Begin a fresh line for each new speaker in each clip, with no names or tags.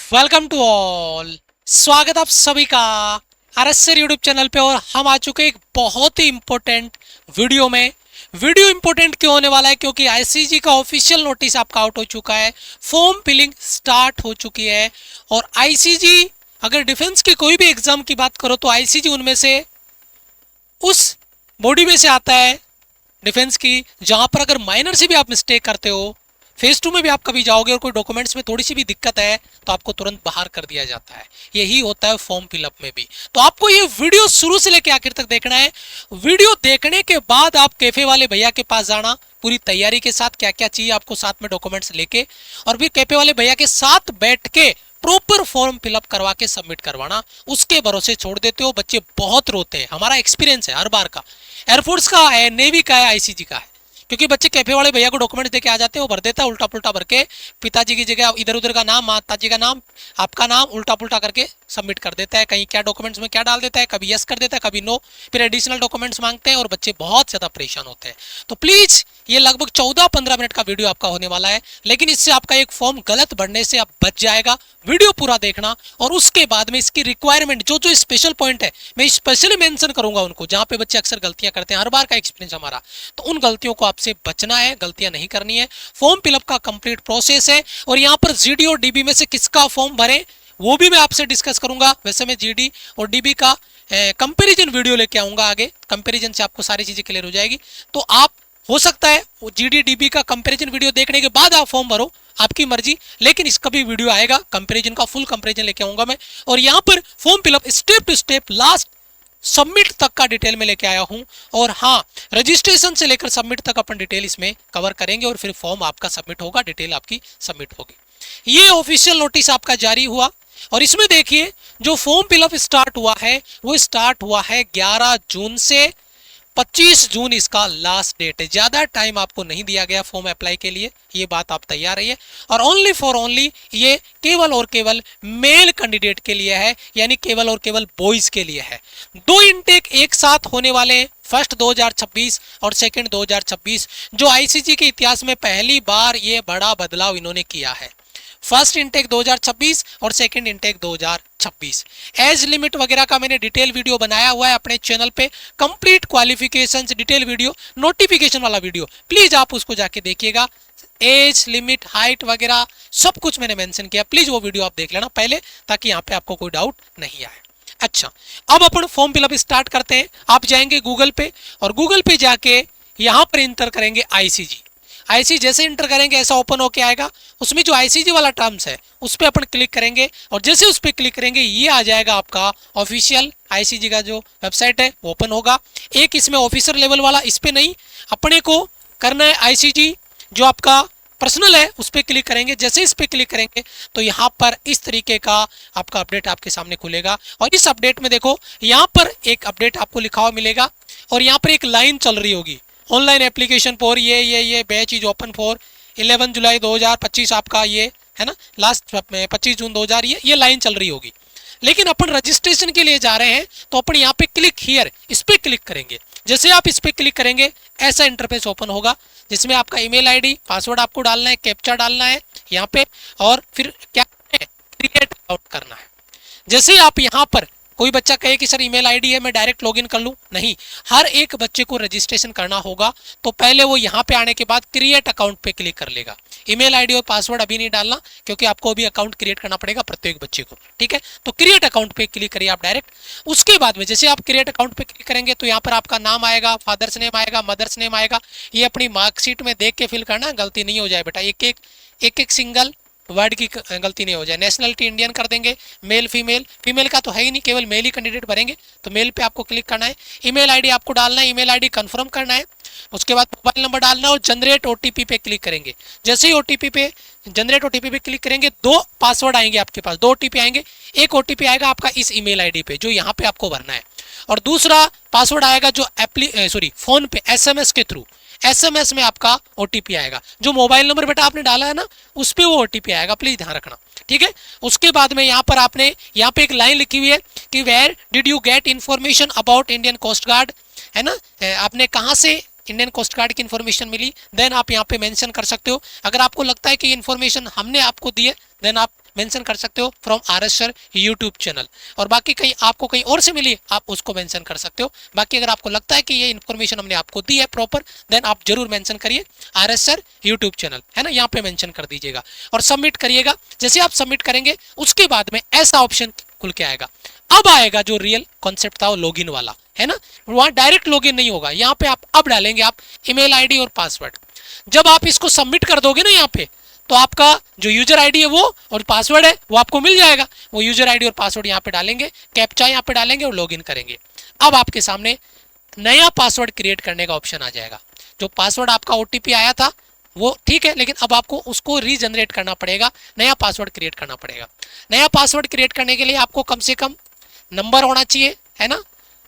Welcome to all. स्वागत आप सभी का आरएसआर यूट्यूब चैनल पे। और हम आ चुके एक बहुत ही इंपॉर्टेंट वीडियो में। वीडियो इंपॉर्टेंट क्यों होने वाला है? क्योंकि आईसीजी का ऑफिशियल नोटिस आपका आउट हो चुका है, फॉर्म फिलिंग स्टार्ट हो चुकी है। और आईसीजी अगर डिफेंस की कोई भी एग्जाम की बात करो तो आईसीजी उनमें से उस बॉडी में से आता है डिफेंस की, जहां पर अगर माइनर से भी आप मिस्टेक करते हो, फेज 2 में भी आप कभी जाओगे और कोई डॉक्यूमेंट्स में थोड़ी सी भी दिक्कत है तो आपको तुरंत बाहर कर दिया जाता है। यही होता है फॉर्म फिलअप में भी। तो आपको ये वीडियो शुरू से लेकर आखिर तक देखना है। वीडियो देखने के बाद आप कैफे वाले भैया के पास जाना पूरी तैयारी के साथ, क्या क्या चाहिए आपको साथ में डॉक्यूमेंट्स लेके, और फिर कैफे वाले भैया के साथ बैठ के प्रॉपर फॉर्म फिलअप करवा के सबमिट करवाना। उसके भरोसे छोड़ देते हो, बच्चे बहुत रोते हैं। हमारा एक्सपीरियंस है हर बार का, एयरफोर्स का है, नेवी का है, आईसीजी का है। क्योंकि बच्चे कैफे वाले भैया को डॉक्यूमेंट्स देके आ जाते हैं, वो भर देता है उल्टा पुल्टा भर के, पिताजी की जगह इधर उधर का नाम, माताजी का नाम, आपका नाम उल्टा पुल्टा करके सबमिट कर देता है। कहीं क्या डॉक्यूमेंट्स में क्या डाल देता है, कभी यस कर देता है, कभी नो, फिर एडिशनल डॉक्यूमेंट्स मांगते हैं और बच्चे बहुत ज्यादा परेशान होते हैं। तो प्लीज ये लगभग 14-15 मिनट का वीडियो आपका होने वाला है, लेकिन इससे आपका एक फॉर्म गलत भरने से आप बच जाएगा। वीडियो पूरा देखना और उसके बाद में इसकी रिक्वायरमेंट जो जो स्पेशल पॉइंट है मैं स्पेशली मेंशन करूंगा उनको, जहां पे बच्चे अक्सर गलतियां करते हैं, हर बार का एक्सपीरियंस हमारा। तो उन गलतियों को आपसे बचना है, गलतियां नहीं करनी है। फॉर्म फिलअप का कंप्लीट प्रोसेस है और यहाँ पर जीडी और डीबी में से किसका फॉर्म भरें वो भी मैं आपसे डिस्कस करूंगा। वैसे मैं जीडी और डीबी का कंपैरिजन वीडियो लेके आऊंगा आगे, कंपैरिजन से आपको सारी चीजें क्लियर हो जाएगी। तो आप हो सकता है वो जीडी डीबी का कंपैरिजन वीडियो देखने के बाद आप फॉर्म भरो, आपकी मर्जी, लेकिन इसका भी वीडियो आएगा कंपैरिजन का, फुल कंपैरिजन लेके आऊंगा मैं। और यहाँ पर form fill up step to step last submit तक का डिटेल में लेके आया हूं। और हाँ, रजिस्ट्रेशन से लेकर सबमिट तक अपन डिटेल इसमें कवर करेंगे और फिर फॉर्म आपका सबमिट होगा, डिटेल आपकी सबमिट होगी। ये ऑफिशियल नोटिस आपका जारी हुआ और इसमें देखिए जो फॉर्म फिलअप स्टार्ट हुआ है वो स्टार्ट हुआ है 11 जून से 25 जून इसका लास्ट डेट है। ज्यादा टाइम आपको नहीं दिया गया फॉर्म अप्लाई के लिए, ये बात आप तैयार रहिए। और ओनली फॉर ओनली ये केवल और केवल मेल कैंडिडेट के लिए है, यानी केवल और केवल बॉयज के लिए है। दो इनटेक एक साथ होने वाले हैं, फर्स्ट 2026 और सेकंड 2026, जो आईसीजी के इतिहास में पहली बार ये बड़ा बदलाव इन्होंने किया है। फर्स्ट इनटेक 2026 और सेकंड इनटेक 2026। एज लिमिट वगैरह का मैंने डिटेल वीडियो बनाया हुआ है अपने चैनल पे, complete qualifications detail video, notification वाला वीडियो, प्लीज आप उसको जाके देखिएगा। एज लिमिट, हाइट वगैरह सब कुछ मैंने मेंशन किया, प्लीज वो वीडियो आप देख लेना पहले, ताकि यहाँ पे आपको कोई डाउट नहीं आए। अच्छा, अब अपन फॉर्म फिलअप स्टार्ट करते हैं। आप जाएंगे गूगल पे और गूगल पे जाके यहाँ पर इंटर करेंगे आईसीजी। आईसीजी जैसे इंटर करेंगे ऐसा ओपन होके आएगा, उसमें जो आईसीजी वाला टर्म्स है उस पर अपन क्लिक करेंगे और जैसे उस पर क्लिक करेंगे ये आ जाएगा आपका ऑफिशियल आईसीजी का जो वेबसाइट है वो ओपन होगा। एक इसमें ऑफिसर लेवल वाला, इस पे नहीं, अपने को करना है आईसीजी जो आपका पर्सनल है, उस पर क्लिक करेंगे। जैसे इस पर क्लिक करेंगे तो यहाँ पर इस तरीके का आपका अपडेट आपके सामने खुलेगा और इस अपडेट में देखो यहाँ पर एक अपडेट आपको लिखा हुआ मिलेगा और यहाँ पर एक लाइन चल रही होगी, ऑनलाइन एप्लीकेशन फॉर ये बैच इज ओपन फॉर 11 जुलाई 2025 आपका ये है ना, लास्ट 25 जून 2000 ये लाइन चल रही होगी। लेकिन अपन रजिस्ट्रेशन के लिए जा रहे हैं तो अपन यहाँ पे क्लिक हियर, इस पे क्लिक करेंगे। जैसे आप इस पे क्लिक करेंगे ऐसा इंटरफेस ओपन होगा जिसमें आपका ईमेल आईडी, पासवर्ड आपको डालना है, कैप्चा डालना है यहाँ पे और फिर क्या क्रिएट अकाउंट करना है। जैसे आप यहाँ पर, कोई बच्चा कहे कि सर ईमेल आईडी है मैं डायरेक्ट लॉगिन कर लूं, नहीं, हर एक बच्चे को रजिस्ट्रेशन करना होगा। तो पहले वो यहाँ पे आने के बाद क्रिएट अकाउंट पे क्लिक कर लेगा। ईमेल आईडी और पासवर्ड अभी नहीं डालना क्योंकि आपको अभी अकाउंट क्रिएट करना पड़ेगा प्रत्येक बच्चे को, ठीक है। तो क्रिएट अकाउंट पे क्लिक करिए आप डायरेक्ट। उसके बाद में जैसे आप क्रिएट अकाउंट पे क्लिक करेंगे तो यहाँ पर आपका नाम आएगा, फादर्स नेम आएगा, मदर्स नेम आएगा। ये अपनी मार्कशीट में देख के फिल करना, गलती नहीं हो जाए बेटा, एक सिंगल वर्ड की गलती नहीं हो जाए। नेशनलिटी इंडियन कर देंगे, मेल फीमेल, फीमेल का तो है ही नहीं, केवल मेल ही कैंडिडेट भरेंगे, तो मेल पे आपको क्लिक करना है। ईमेल आईडी आपको डालना है, ईमेल आईडी कंफर्म करना है। उसके बाद मोबाइल नंबर डालना है और जनरेट ओटीपी पे क्लिक करेंगे। जैसे ही ओटीपी पे, जनरेट ओटीपी पे क्लिक करेंगे, दो पासवर्ड आएंगे आपके पास, दो ओटीपी आएंगे। एक ओटीपी आएगा आपका इस ईमेल आईडी पे जो यहाँ पे आपको भरना है और दूसरा पासवर्ड आएगा जो फोन पे एसएमएस के थ्रू, एसएमएस में आपका ओटीपी आएगा। जो मोबाइल नंबर बेटा आपने डाला है ना उस पे वो ओटीपी आएगा, प्लीज ध्यान रखना, ठीक है। उसके बाद में यहाँ पर आपने यहाँ पे एक लाइन लिखी हुई है कि where did you get information about Indian coast guard, है ना, आपने कहाँ से इंडियन कोस्ट गार्ड की इन्फॉर्मेशन मिली, देन आप यहाँ पे मेंशन कर सकते हो। अगर आपको लगता है कि ये इन्फॉर्मेशन हमने आपको दी है, देन आप मेंशन कर सकते हो from RS sir YouTube channel. और बाकी कहीं आपको कहीं और से मिली, आप उसको मेंशन कर सकते हो। बाकी अगर आपको लगता है कि ये इन्फॉर्मेशन हमने आपको दी है प्रॉपर, देन आप जरूर मेंशन करिए RS सर यूट्यूब चैनल, है ना, यहाँ पे मेंशन कर दीजिएगा और सबमिट करिएगा। जैसे आप सबमिट करेंगे उसके बाद में ऐसा ऑप्शन खुल के आएगा। अब आएगा जो रियल कॉन्सेप्ट था वो लॉगिन वाला, है ना। वहां डायरेक्ट लॉगिन नहीं होगा, यहाँ पे आप अब डालेंगे आप ईमेल आईडी और पासवर्ड। जब आप इसको सबमिट कर दोगे ना यहाँ पे, तो आपका जो यूजर आईडी है वो और पासवर्ड है वो आपको मिल जाएगा। वो यूजर आईडी और पासवर्ड यहाँ पे डालेंगे, कैप्चा यहाँ पे डालेंगे और लॉगिन करेंगे। अब आपके सामने नया पासवर्ड क्रिएट करने का ऑप्शन आ जाएगा। जो पासवर्ड आपका OTP आया था वो ठीक है, लेकिन अब आपको उसको रीजनरेट करना पड़ेगा, नया पासवर्ड क्रिएट करना पड़ेगा। नया पासवर्ड क्रिएट करने के लिए आपको कम से कम नंबर होना चाहिए, है ना,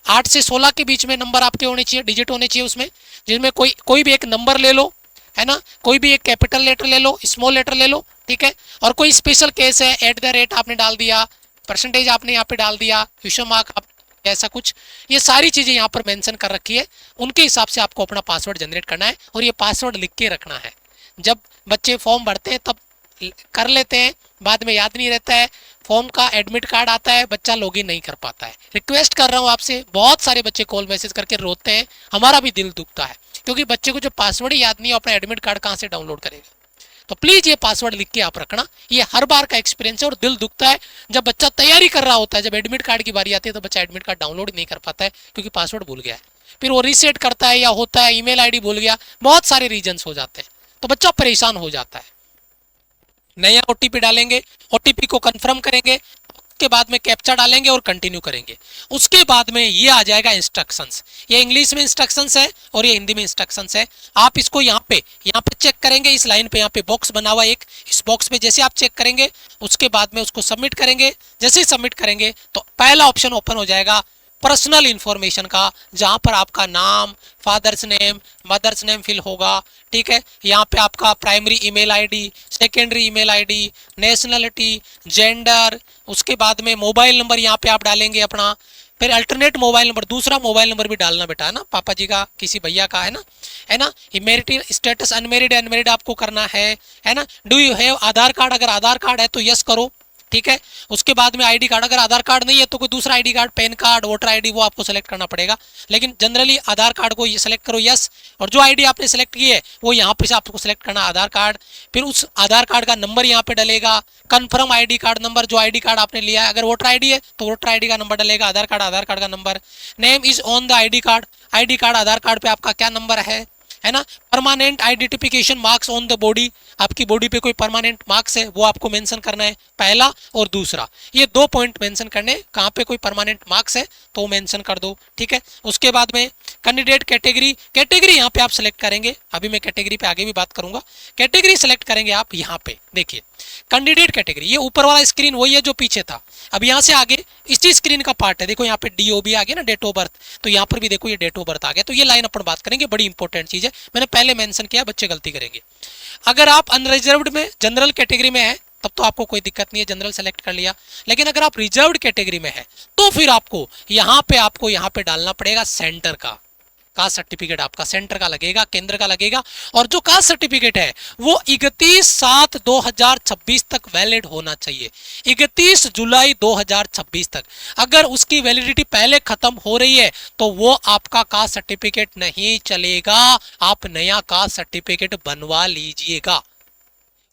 8 से 16 के बीच में नंबर आपके होने चाहिए, डिजिट होने चाहिए उसमें, जिसमें कोई भी एक नंबर ले लो, है ना, कोई भी एक कैपिटल लेटर ले लो, स्मॉल लेटर ले लो, ठीक है। और कोई स्पेशल केस है, @ आपने डाल दिया, परसेंटेज आपने यहाँ पे डाल दिया, क्वेश्चन मार्क आप ऐसा कुछ, ये सारी चीजें यहाँ पर मेंशन कर रखी है। उनके हिसाब से आपको अपना पासवर्ड जनरेट करना है और ये पासवर्ड लिख के रखना है। जब बच्चे फॉर्म भरते हैं तब कर लेते हैं, बाद में याद नहीं रहता है, फॉर्म का एडमिट कार्ड आता है, बच्चा लॉगिन नहीं कर पाता है। रिक्वेस्ट कर रहा हूँ आपसे, बहुत सारे बच्चे कॉल मैसेज करके रोते हैं, हमारा भी दिल दुखता है, क्योंकि बच्चे को जो पासवर्ड ही याद नहीं है, अपना एडमिट कार्ड कहाँ से डाउनलोड करेगा। तो प्लीज ये पासवर्ड लिख के आप रखना, ये हर बार का एक्सपीरियंस है और दिल दुखता है जब बच्चा तैयारी कर रहा होता है, जब एडमिट कार्ड की बारी आती है तो बच्चा एडमिट कार्ड डाउनलोड नहीं कर पाता है क्योंकि पासवर्ड भूल गया है। फिर वो रीसेट करता है या होता है ईमेल आईडी भूल गया, बहुत सारे रीजंस हो जाते हैं, तो बच्चा परेशान हो जाता है। नया OTP डालेंगे, OTP को कंफर्म करेंगे, उसके बाद में कैप्चा डालेंगे और कंटिन्यू करेंगे। उसके बाद में ये आ जाएगा इंस्ट्रक्शंस। ये इंग्लिश में इंस्ट्रक्शंस है और ये हिंदी में इंस्ट्रक्शंस है। आप इसको यहाँ पे चेक करेंगे, इस लाइन पे यहाँ पे बॉक्स बना हुआ एक, इस बॉक्स पे जैसे आप चेक करेंगे उसके बाद में उसको सबमिट करेंगे। जैसे ही सबमिट करेंगे तो पहला ऑप्शन ओपन हो जाएगा पर्सनल इंफॉर्मेशन का, जहां पर आपका नाम, father's name, mother's name fill होगा, ठीक है। यहाँ पे आपका primary email ID, secondary email ID, nationality, gender, उसके बाद में मोबाइल नंबर यहाँ पे आप डालेंगे अपना, फिर अल्टरनेट मोबाइल नंबर, दूसरा मोबाइल नंबर भी डालना बेटा, है ना, पापा जी का, किसी भैया का, है ना, मैरिटल स्टेटस अनमेरिड अनमेरिड आपको करना है ना। Do you have Aadhaar card, अगर आधार कार्ड है तो यस करो, ठीक है। उसके बाद में आईडी कार्ड, अगर आधार कार्ड नहीं है तो कोई दूसरा ID card, pan card, voter ID, वो आपको सेलेक्ट करना पड़ेगा, लेकिन जनरली आधार कार्ड को ये सेलेक्ट करो यस। और जो आईडी आपने सेलेक्ट की है वो यहाँ पे से आपको सेलेक्ट करना आधार कार्ड, फिर उस आधार कार्ड का नंबर यहाँ पे डलेगा, कंफर्म आईडी कार्ड नंबर, जो आईडी कार्ड आपने लिया है, अगर वोटर आईडी है तो वोटर आईडी का नंबर डलेगा, आधार कार्ड का number, name is on the ID card, Aadhaar card पे आपका क्या नंबर है ना। Permanent identification marks on the body, आपकी बॉडी पे कोई परमानेंट मार्क्स है वो आपको मेंशन करना है, पहला और दूसरा, ये 2 पॉइंट मेंशन करने, कहाँ पे कोई परमानेंट मार्क्स है तो मेंशन कर दो, ठीक है। उसके बाद में कैंडिडेट कैटेगरी यहाँ पे आप सेलेक्ट करेंगे, अभी मैं कैटेगरी पे आगे भी बात करूंगा। कैटेगरी सेलेक्ट करेंगे आप यहाँ पे, देखिए कैंडिडेट कैटेगरी, ये ऊपर वाला स्क्रीन वही है जो पीछे था। अब यहाँ से आगे इसी स्क्रीन का पार्ट है, देखो यहाँ पे DOB आ गया ना, डेट ऑफ बर्थ, तो यहाँ पर भी देखो ये डेट ऑफ बर्थ आ गया। तो ये लाइन अपन बात करेंगे, बड़ी इंपॉर्टेंट चीज है, मैंने पहले मेंशन किया, बच्चे गलती करेंगे। अगर आप अनरिजर्व्ड में जनरल कैटेगरी में है तब तो आपको कोई दिक्कत नहीं है, जनरल सेलेक्ट कर लिया, लेकिन अगर आप रिजर्व्ड कैटेगरी में है तो फिर आपको यहाँ पे डालना पड़ेगा सेंटर का कास्ट सर्टिफिकेट, आपका सेंटर का लगेगा, केंद्र का लगेगा। और जो कास्ट सर्टिफिकेट है वो 31/7/2026 तक वैलिड होना चाहिए, 31 जुलाई 2026 तक। अगर उसकी वैलिडिटी पहले खत्म हो रही है तो वो आपका कास्ट सर्टिफिकेट नहीं चलेगा, आप नया कास्ट सर्टिफिकेट बनवा लीजिएगा।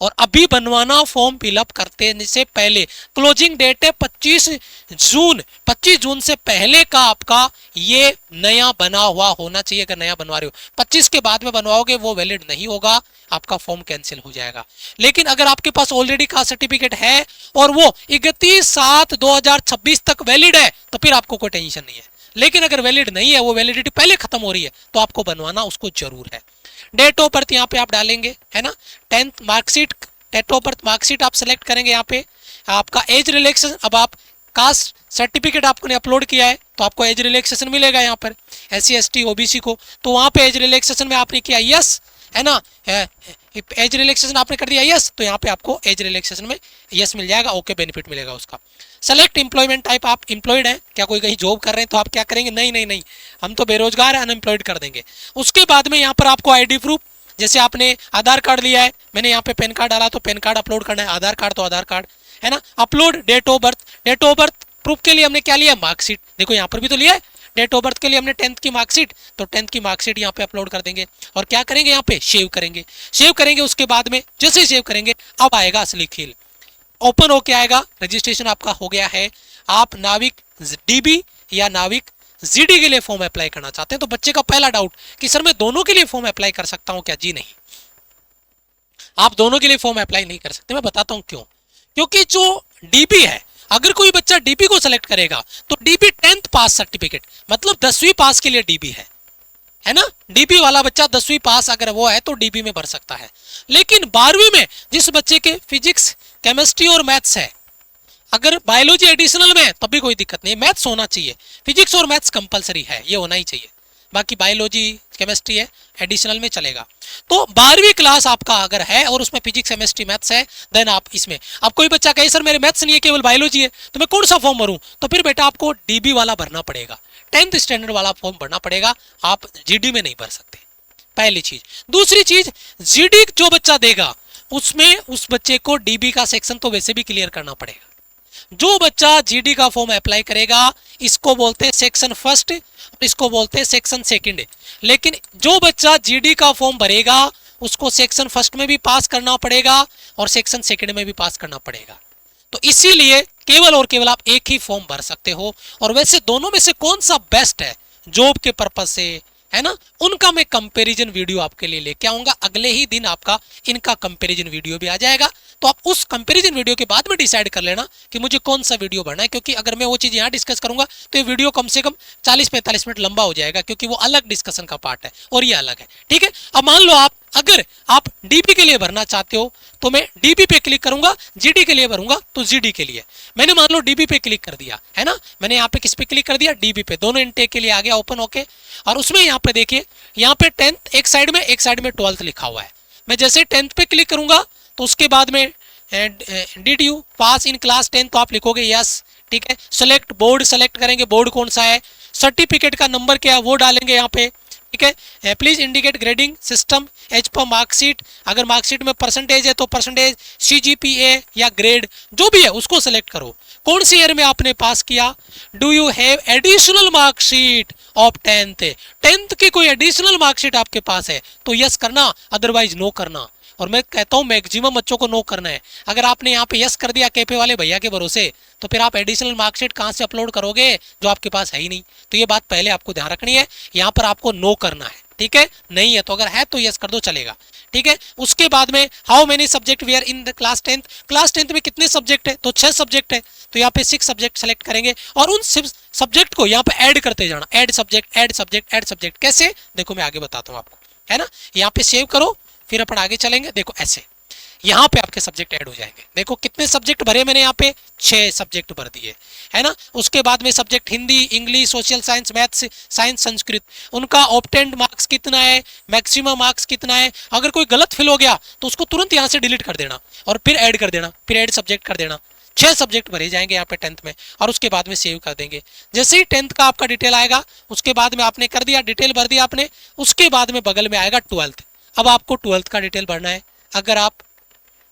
और अभी बनवाना फॉर्म फिलअप करते से पहले, क्लोजिंग डेट है 25 जून से पहले का आपका ये नया बना हुआ होना चाहिए। अगर नया बनवा रहे हो 25 के बाद में बनवाओगे वो वैलिड नहीं होगा, आपका फॉर्म कैंसिल हो जाएगा। लेकिन अगर आपके पास ऑलरेडी कास्ट सर्टिफिकेट है और वो 31/7/2026 तक वैलिड है तो फिर आपको कोई टेंशन नहीं है। लेकिन अगर वैलिड नहीं है, वो वैलिडिटी पहले खत्म हो रही है, तो आपको बनवाना उसको जरूर है। डेट ऑफ बर्थ यहाँ पे आप डालेंगे, है ना, 10th marksheet, date of birth marksheet आप सेलेक्ट करेंगे। यहाँ पे आपका एज रिलैक्सेशन, अब आप कास्ट सर्टिफिकेट आपने अपलोड किया है तो आपको एज रिलैक्सेशन मिलेगा यहाँ पर, SC ST OBC को, तो वहाँ पे एज रिलैक्सेशन में आपने किया यस, है ना, एज रिलैक्सेशन आपने कर दिया यस, तो यहाँ पे आपको एज रिलैक्सेशन में यस मिल जाएगा, ओके बेनिफिट मिलेगा उसका। सेलेक्ट एम्प्लॉयमेंट टाइप, आप एम्प्लॉयड हैं क्या, कोई कहीं जॉब कर रहे हैं तो आप क्या करेंगे, नहीं नहीं नहीं, हम तो बेरोजगार हैं, अनएम्प्लॉयड कर देंगे। उसके बाद में यहाँ पर आपको आईडी प्रूफ, जैसे आपने आधार कार्ड लिया है, मैंने यहाँ पे पैन कार्ड डाला तो पैन कार्ड अपलोड करना है, आधार कार्ड तो आधार कार्ड है ना। Upload date of birth, date of birth proof के लिए हमने क्या लिया, मार्कशीट, देखो यहाँ पर भी तो लिया है। डेट ऑफ बर्थ के लिए हमने 10th की मार्कशीट, तो 10th की मार्कशीट यहाँ पे अपलोड कर देंगे और क्या करेंगे, यहाँ पे सेव करेंगे। सेव करेंगे उसके बाद में जैसे ही सेव करेंगे अब आएगा असली खेल, ओपन होके आएगा, रजिस्ट्रेशन आपका हो गया है। आप नाविक डीबी या नाविक जीडी के लिए फॉर्म अप्लाई करना चाहते हैं। तो बच्चे का पहला डाउट कि सर मैं दोनों के लिए फॉर्म अप्लाई कर सकता हूं क्या, जी नहीं, आप दोनों के लिए फॉर्म अप्लाई नहीं कर सकते। मैं बताता हूं क्यों, क्योंकि जो डीबी है, अगर कोई बच्चा डीबी को सेलेक्ट करेगा तो डीबी 10th पास सर्टिफिकेट, मतलब 10वीं पास के लिए डीबी है ना। डीबी वाला बच्चा 10वीं पास अगर वो है तो डीबी में भर सकता है। लेकिन 12वीं में जिस बच्चे के फिजिक्स, केमिस्ट्री और मैथ्स है, अगर बायोलॉजी एडिशनल में है तब भी कोई दिक्कत नहीं, मैथ्स होना चाहिए, फिजिक्स और मैथ्स कंपलसरी है, ये होना ही चाहिए। बाकी बायोलॉजी केमिस्ट्री है एडिशनल में चलेगा। तो 12वीं क्लास आपका अगर है और उसमें फिजिक्स केमिस्ट्री मैथ्स है, देन आप इसमें, अब कोई बच्चा कहे सर मेरे मैथ्स नहीं है केवल बायोलॉजी है, तो मैं कौन सा फॉर्म भरूं, तो फिर बेटा आपको डीबी वाला भरना पड़ेगा, 10th स्टैंडर्ड वाला फॉर्म भरना पड़ेगा, आप जीडी में नहीं भर सकते, पहली चीज। दूसरी चीज, जीडी जो बच्चा देगा उसमें उस बच्चे को डीबी का सेक्शन तो वैसे भी क्लियर करना पड़ेगा। जो बच्चा जीडी का फॉर्म अप्लाई करेगा इसको बोलते हैं सेक्शन फर्स्ट, इसको बोलते हैं सेक्शन सेकंड। लेकिन जो बच्चा जीडी का फॉर्म भरेगा उसको सेक्शन फर्स्ट में भी पास करना पड़ेगा और सेक्शन सेकंड में भी पास करना पड़ेगा। तो इसीलिए केवल और केवल आप एक ही फॉर्म भर सकते हो। और वैसे दोनों में से कौन सा बेस्ट है जॉब के पर्पज से, है ना, उनका मैं कंपैरिजन वीडियो आपके लिए लेके आऊंगा। अगले ही दिन आपका इनका कंपैरिजन वीडियो भी आ जाएगा, तो आप उस कंपैरिजन वीडियो के बाद में डिसाइड कर लेना कि मुझे कौन सा वीडियो भरना है। क्योंकि अगर मैं वो चीज़ यहाँ डिस्कस करूंगा तो ये वीडियो कम से कम 40-45 मिनट लंबा हो जाएगा, क्योंकि वो अलग डिस्कशन का पार्ट है और ये अलग है। ठीक है, अब मान लो अगर आप डीबी के लिए भरना चाहते हो तो मैं डीबी पे क्लिक करूंगा, जीडी के लिए भरूंगा तो जीडी के लिए। मैंने मान लो डीबी पे क्लिक कर दिया है ना, मैंने यहाँ पे किस पे क्लिक कर दिया, डीबी पे, दोनों इनटेक के लिए आ गया ओपन होके। और उसमें यहाँ पे देखिए, यहाँ पे 10th एक साइड में 12th लिखा हुआ है। मैं जैसे 10th पे क्लिक करूंगा तो उसके बाद में did you pass in class 10, तो आप लिखोगे यस। ठीक है, सेलेक्ट बोर्ड सेलेक्ट करेंगे, बोर्ड कौन सा है, सर्टिफिकेट का नंबर क्या है वो डालेंगे यहाँ पे। ठीक है, please indicate grading system as per marksheet, अगर मार्कशीट में परसेंटेज है तो परसेंटेज, सीजीपीए या ग्रेड जो भी है उसको सेलेक्ट करो, कौन सी ईयर में आपने पास किया। Do you have additional marksheet of 10th की कोई एडिशनल मार्कशीट आपके पास है तो यस करना, अदरवाइज नो करना। और मैं कहता हूं मैक्सिमम बच्चों को नो करना है। अगर आपने यहाँ पे यस कर दिया कैफे वाले भैया के भरोसे, तो फिर आप एडिशनल मार्कशीट कहाँ से अपलोड करोगे जो आपके पास है ही नहीं। तो ये बात पहले आपको ध्यान रखनी है, यहाँ पर आपको नो करना है। ठीक है, नहीं है तो अगर है तो यस कर दो, चलेगा। ठीक है, उसके बाद में how many subject we are in the class 10th, class 10th में कितने सब्जेक्ट है, तो 6 सब्जेक्ट है, तो यहाँ पे 6 सब्जेक्ट सेलेक्ट करेंगे और उन सब्जेक्ट को यहाँ पे ऐड करते जाना, add subject add subject add subject. कैसे, देखो मैं आगे बताता हूँ आपको, है ना। यहाँ पे सेव करो, फिर अपन आगे चलेंगे। देखो ऐसे यहाँ पे आपके सब्जेक्ट ऐड हो जाएंगे। देखो कितने सब्जेक्ट भरे मैंने यहाँ पे, 6 सब्जेक्ट भर दिए, है ना। उसके बाद में subject Hindi, English, social science, maths, science, Sanskrit, उनका ऑब्टेन्ड मार्क्स कितना है, मैक्सिमम मार्क्स कितना है। अगर कोई गलत फिल हो गया तो उसको तुरंत यहाँ से डिलीट कर देना और फिर ऐड कर देना, फिर ऐड सब्जेक्ट कर देना। 6 सब्जेक्ट भरे जाएंगे यहाँ पे 10th में और उसके बाद में सेव कर देंगे। जैसे ही 10th का आपका डिटेल आएगा उसके बाद में आपने कर दिया, डिटेल भर दिया आपने, उसके बाद में बगल में आएगा 12th। अब आपको 12th का डिटेल भरना है। अगर आप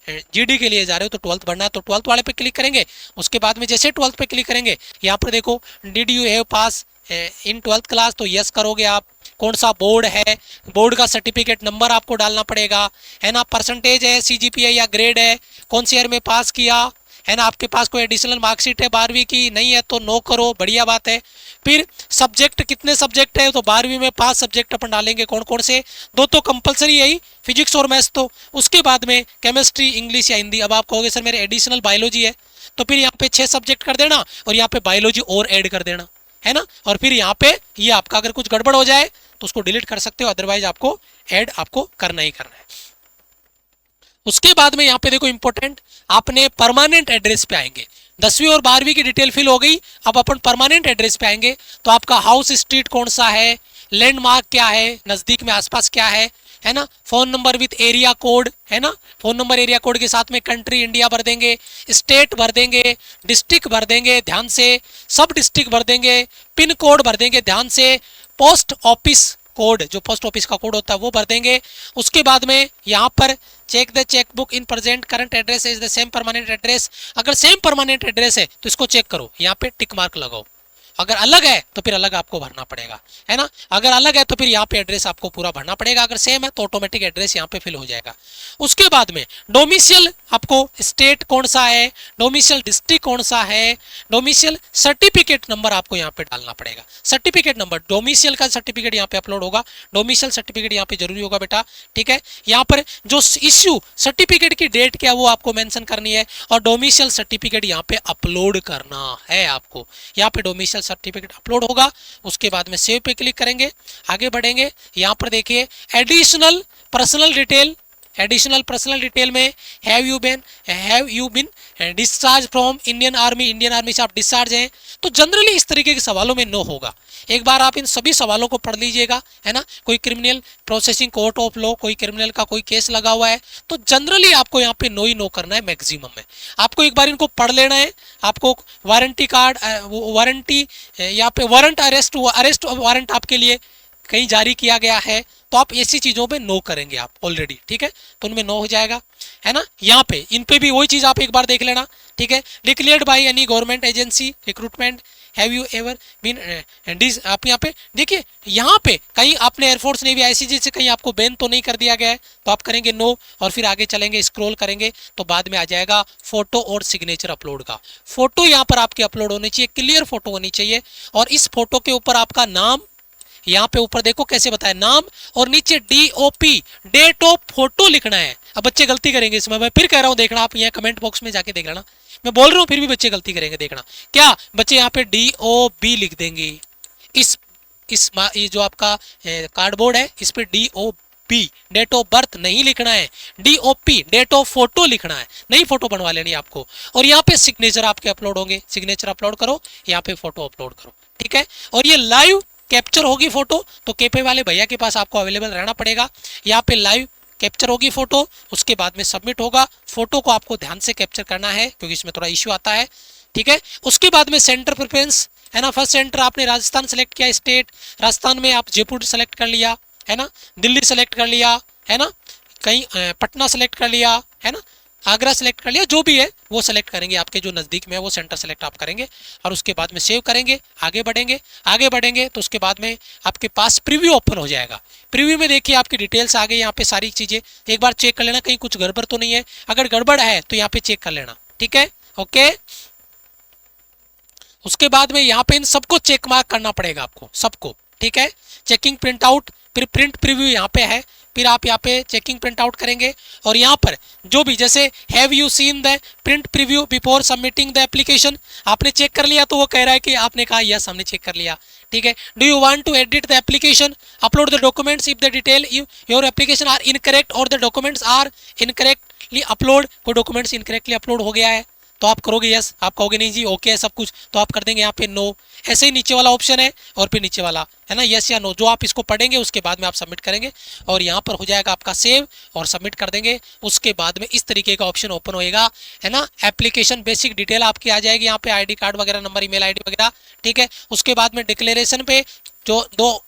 जीडी के लिए जा रहे हो तो 12th भरना है, तो 12th वाले पे क्लिक करेंगे। उसके बाद में जैसे 12th पे क्लिक करेंगे यहाँ पर देखो did you have pass in 12th class, तो यस करोगे आप। कौन सा बोर्ड है, बोर्ड का सर्टिफिकेट नंबर आपको डालना पड़ेगा, है ना। परसेंटेज है, सीजीपीए या ग्रेड है, कौन सी ईयर में पास किया, है ना। आपके पास कोई एडिशनल मार्कशीट है 12वीं की, नहीं है तो नो करो, बढ़िया बात है। फिर सब्जेक्ट कितने सब्जेक्ट है, तो 12वीं में 5 सब्जेक्ट अपन डालेंगे, कौन कौन से, 2 तो कंपलसरी है ही, फिजिक्स और मैथ्स। तो उसके बाद में केमिस्ट्री, इंग्लिश या हिंदी। अब आप कहोगे सर मेरे एडिशनल बायोलॉजी है, तो फिर यहाँ पे 6 सब्जेक्ट कर देना और यहाँ पे बायोलॉजी और ऐड कर देना, है ना। और फिर यहाँ पे ये आपका अगर कुछ गड़बड़ हो जाए तो उसको डिलीट कर सकते हो, अदरवाइज आपको ऐड आपको करना ही करना है। उसके बाद में यहाँ पे देखो इंपॉर्टेंट, आपने परमानेंट एड्रेस पे आएंगे। 10वीं और 12वीं की डिटेल फिल हो गई, अब अपन परमानेंट एड्रेस पे आएंगे। तो आपका हाउस स्ट्रीट कौन सा है, लैंडमार्क क्या है, नजदीक में आसपास क्या है है ना, phone number with area code, है ना, फोन नंबर एरिया कोड के साथ में कंट्री इंडिया भर देंगे, स्टेट भर देंगे, डिस्ट्रिक्ट भर देंगे ध्यान से, सब डिस्ट्रिक्ट भर देंगे, पिन कोड भर देंगे ध्यान से, पोस्ट ऑफिस कोड, जो पोस्ट ऑफिस का कोड होता है वो भर देंगे। उसके बाद में यहाँ पर check the checkbox in present current address is the same permanent address. अगर सेम परमानेंट एड्रेस है तो इसको चेक करो, यहाँ पे टिक मार्क लगाओ। अगर अलग है तो फिर अलग आपको भरना पड़ेगा, है ना, अगर अलग है तो फिर यहाँ पे एड्रेस आपको पूरा भरना पड़ेगा, अगर सेम है तो ऑटोमेटिक एड्रेस यहाँ पे फिल हो जाएगा। उसके बाद में डोमिसाइल आपको स्टेट कौन सा है, डोमिसाइल डिस्ट्रिक्ट कौन सा है, डोमिसाइल सर्टिफिकेट नंबर आपको यहाँ पे डालना पड़ेगा। सर्टिफिकेट नंबर, डोमिसाइल का सर्टिफिकेट यहाँ पे अपलोड होगा, डोमिसाइल सर्टिफिकेट यहाँ पे जरूरी होगा बेटा, ठीक है। यहाँ पर जो इश्यू सर्टिफिकेट की डेट क्या वो आपको मेंशन करनी है, और डोमिसाइल सर्टिफिकेट यहाँ पे अपलोड करना है आपको। यहाँ पे डोमिसाइल सर्टिफिकेट अपलोड होगा, उसके बाद में सेव पे क्लिक करेंगे, आगे बढ़ेंगे। यहाँ पर देखिए additional personal detail, additional personal detail में have you been discharge from Indian army, Indian army से आप डिस्चार्ज हैं, तो जनरली इस तरीके के सवालों में नो होगा। एक बार आप इन सभी सवालों को पढ़ लीजिएगा, है ना। कोई criminal processing court of law, कोई क्रिमिनल का कोई केस लगा हुआ है तो जनरली आपको यहाँ पे नो ही नो करना है मैक्सिमम में। आपको एक बार इनको पढ़ लेना है। आपको वारंटी कार्ड, वारंटी यहाँ पे वारंट अरेस्ट वारंट आपके लिए कहीं जारी किया गया है तो आप ऐसी चीज़ों पे नो करेंगे आप ऑलरेडी, ठीक है, तो उनमें नो हो जाएगा, है ना। यहाँ पे इन पे भी वही चीज़ आप एक बार देख लेना, ठीक है। Declared by any government agency recruitment, have you ever been आप यहाँ पे देखिए, यहाँ पे कहीं आपने एयरफोर्स नेवी आईसीजी से कहीं आपको बैन तो नहीं कर दिया गया है, तो आप करेंगे नो, और फिर आगे चलेंगे स्क्रॉल करेंगे तो बाद में आ जाएगा फोटो और सिग्नेचर अपलोड का। फोटो यहाँ पर आपके अपलोड होनी चाहिए, क्लियर फोटो होनी चाहिए, और इस फोटो के ऊपर आपका नाम, यहाँ पे ऊपर देखो कैसे बताया, नाम, और नीचे DOP डेट ऑफ फोटो लिखना है। अब बच्चे गलती करेंगे इसमें, मैं फिर कह रहा हूँ, देखना आप यहाँ कमेंट बॉक्स में जाके देख लेना, मैं बोल रहा हूँ फिर भी बच्चे गलती करेंगे, देखना क्या बच्चे यहाँ पे DOB लिख देंगे। इस ये जो आपका कार्डबोर्ड है इस पे DOB डेट ऑफ बर्थ नहीं लिखना है, DOP डेट ऑफ फोटो लिखना है, नई फोटो बनवा लेनी है आपको। और यहाँ पे सिग्नेचर आपके अपलोड होंगे, सिग्नेचर अपलोड करो, यहाँ पे फोटो अपलोड करो, ठीक है। और ये लाइव कैप्चर होगी फोटो, तो केपे वाले भैया के पास आपको अवेलेबल रहना पड़ेगा। यहाँ पे लाइव कैप्चर होगी फोटो, उसके बाद में सबमिट होगा। फोटो को आपको ध्यान से कैप्चर करना है क्योंकि इसमें थोड़ा इश्यू आता है, ठीक है। उसके बाद में सेंटर प्रेफरेंस, है ना, फर्स्ट सेंटर आपने राजस्थान सेलेक्ट किया, स्टेट राजस्थान में आप जयपुर सेलेक्ट कर लिया, है ना, दिल्ली सेलेक्ट कर लिया, है ना, कहीं पटना सेलेक्ट कर लिया, है ना, आगरा सेलेक्ट कर लिया, जो भी है वो सेलेक्ट करेंगे, आपके जो नज़दीक में है वो सेंटर सेलेक्ट आप करेंगे, और उसके बाद में सेव करेंगे, आगे बढ़ेंगे तो उसके बाद में आपके पास प्रीव्यू ओपन हो जाएगा। प्रीव्यू में देखिए आपकी डिटेल्स आ गई, यहाँ पे सारी चीज़ें एक बार चेक कर लेना कहीं कुछ गड़बड़ तो नहीं है, अगर गड़बड़ है तो यहाँ पे चेक कर लेना, ठीक है, ओके। उसके बाद में यहाँ पे इन सबको चेक मार्क करना पड़ेगा आपको सबको, ठीक है। चेकिंग प्रिंट आउट, फिर प्रिंट प्रीव्यू यहाँ पे है, फिर आप यहाँ पे चेकिंग प्रिंट आउट करेंगे, और यहाँ पर जो भी जैसे have you seen the print preview before submitting the application, आपने चेक कर लिया तो वो कह रहा है कि आपने कहा यस हमने चेक कर लिया, ठीक है। Do you want to edit the application, upload the documents if the detail your application are incorrect or the documents are incorrectly upload, कोई डॉक्यूमेंट्स इनकरेक्टली अपलोड हो गया है तो आप करोगे यस, आप कहोगे नहीं जी ओके है सब कुछ, तो आप कर देंगे यहाँ पे नो। ऐसे ही नीचे वाला ऑप्शन है और फिर नीचे वाला है ना यस या नो, जो आप इसको पढ़ेंगे उसके बाद में आप सबमिट करेंगे और यहाँ पर हो जाएगा आपका सेव और सबमिट कर देंगे। उसके बाद में इस तरीके का ऑप्शन ओपन होएगा, है ना। एप्लीकेशन बेसिक डिटेल आपकी आ जाएगी यहाँ पे, ID कार्ड वगैरह, नंबर, ईमेल ID वगैरह, ठीक है। उसके बाद में डिक्लेरेशन पे जो दो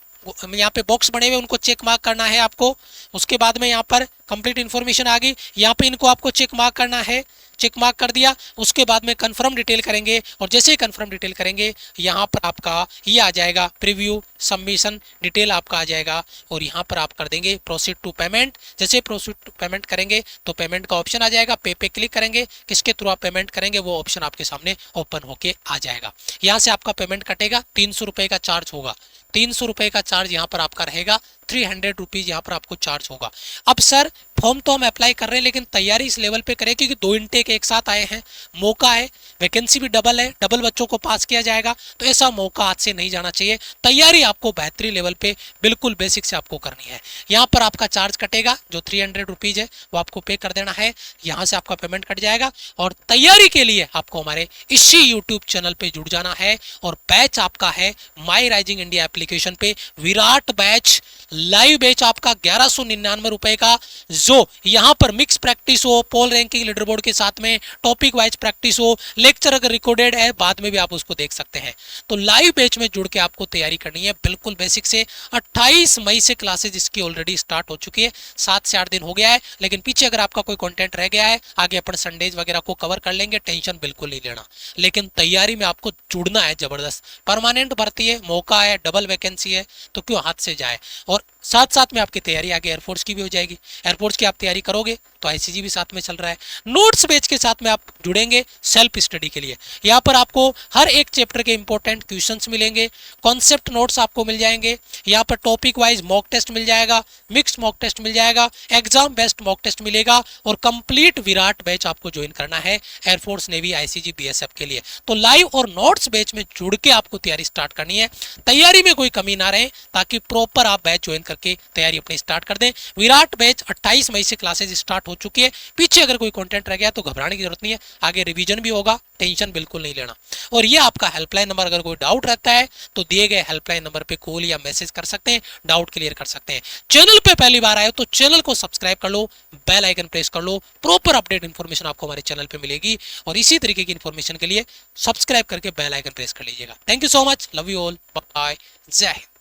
यहाँ पे बॉक्स बने हुए उनको चेक मार्क करना है आपको। उसके बाद में यहाँ पर कंप्लीट इन्फॉर्मेशन आ गई, यहाँ पे इनको आपको चेक मार्क करना है, चेक मार्क कर दिया। उसके बाद में कंफर्म डिटेल करेंगे और जैसे ही कंफर्म डिटेल करेंगे यहाँ पर आपका ये आ जाएगा प्रीव्यू सबमिशन डिटेल आपका आ जाएगा और यहाँ पर आप कर देंगे प्रोसीड टू पेमेंट। जैसे प्रोसीड टू पेमेंट करेंगे तो पेमेंट का ऑप्शन आ जाएगा, पे क्लिक करेंगे, किसके थ्रू आप पेमेंट करेंगे वो ऑप्शन आपके सामने ओपन होके आ जाएगा। यहाँ से आपका पेमेंट कटेगा, 300 रुपये का चार्ज होगा, 300 रुपये का चार्ज यहाँ पर आपका रहेगा, 300 रुपीज़ यहाँ पर आपको चार्ज होगा। अब सर फॉर्म तो हम अप्लाई कर रहे हैं लेकिन तैयारी इस लेवल पे करें क्योंकि 2 इंटेक एक साथ आए हैं, मौका है, वैकेंसी भी डबल है, डबल बच्चों को पास किया जाएगा, तो ऐसा मौका आज से नहीं जाना चाहिए। तैयारी आपको बेहतरीन लेवल पे बिल्कुल बेसिक से आपको करनी है। यहाँ पर आपका चार्ज कटेगा, जो 300 रुपीज़ है वो आपको पे कर देना है, यहाँ से आपका पेमेंट कट जाएगा। और तैयारी के लिए आपको हमारे इसी यूट्यूब चैनल पर जुड़ जाना है और बैच आपका है माई राइजिंग इंडिया एप्लीकेशन पे, विराट बैच लाइव बैच आपका 1199 रुपए का, जो यहाँ पर मिक्स प्रैक्टिस हो, पोल रैंकिंग लीडर बोर्ड के साथ में टॉपिक वाइज प्रैक्टिस हो, लेक्चर अगर रिकॉर्डेड है बाद में भी आप उसको देख सकते हैं। तो लाइव बैच में जुड़ के आपको तैयारी करनी है बिल्कुल बेसिक से। 28 मई से क्लासेज इसकी ऑलरेडी स्टार्ट हो चुकी है, 7 से 8 दिन हो गया है, लेकिन पीछे अगर आपका कोई कंटेंट रह गया है, आगे अपन संडेज वगैरह को कवर कर लेंगे, टेंशन बिल्कुल नहीं लेना। लेकिन तैयारी में आपको जुड़ना है जबरदस्त। परमानेंट भर्ती है, मौका है, डबल वैकेंसी है, तो क्यों हाथ से जाए। और साथ साथ में आपकी तैयारी आगे एयरफोर्स की भी हो जाएगी। एयरफोर्स की आप तैयारी करोगे तो आईसीजी भी साथ में चल रहा है। नोट्स बैच के साथ में आप जुड़ेंगे सेल्फ स्टडी के लिए। यहाँ पर आपको हर एक चैप्टर के इंपॉर्टेंट क्वेश्चंस मिलेंगे, कॉन्सेप्ट नोट्स आपको मिल जाएंगे, यहाँ पर टॉपिक वाइज मॉक टेस्ट मिल जाएगा, मिक्स मॉक टेस्ट मिल जाएगा, एग्जाम बेस्ड मॉक टेस्ट मिलेगा, और कंप्लीट विराट बैच आपको ज्वाइन करना है एयरफोर्स, नेवी, आईसीजी, बीएसएफ के लिए। तो लाइव और नोट्स बैच में जुड़ के आपको तैयारी स्टार्ट करनी है। तैयारी में कोई कमी ना रहे, ताकि प्रॉपर आप बैच ज्वाइन करके तैयारी अपनी स्टार्ट कर दें। विराट बैच 28 मई से क्लासेज स्टार्ट हो चुकी है। पीछे अगर कोई कंटेंट रह गया तो घबराने की जरूरत नहीं है, आगे रिवीजन भी होगा, टेंशन बिल्कुल नहीं लेना। और ये आपका हेल्पलाइन नंबर, अगर कोई डाउट रहता है तो दिए गए हेल्पलाइन नंबर पे कॉल या मैसेज कर सकते हैं, डाउट क्लियर कर सकते हैं। चैनल पे पहली बार आए हो तो चैनल को सब्सक्राइब कर लो, बेल आइकन प्रेस कर लो, प्रॉपर अपडेट इन्फॉर्मेशन आपको हमारे चैनल पे मिलेगी। और इसी तरीके की इन्फॉर्मेशन के लिए सब्सक्राइब करके बेल आइकन प्रेस कर लीजिएगा। Thank you so much, love you all, bye, जय हिंद।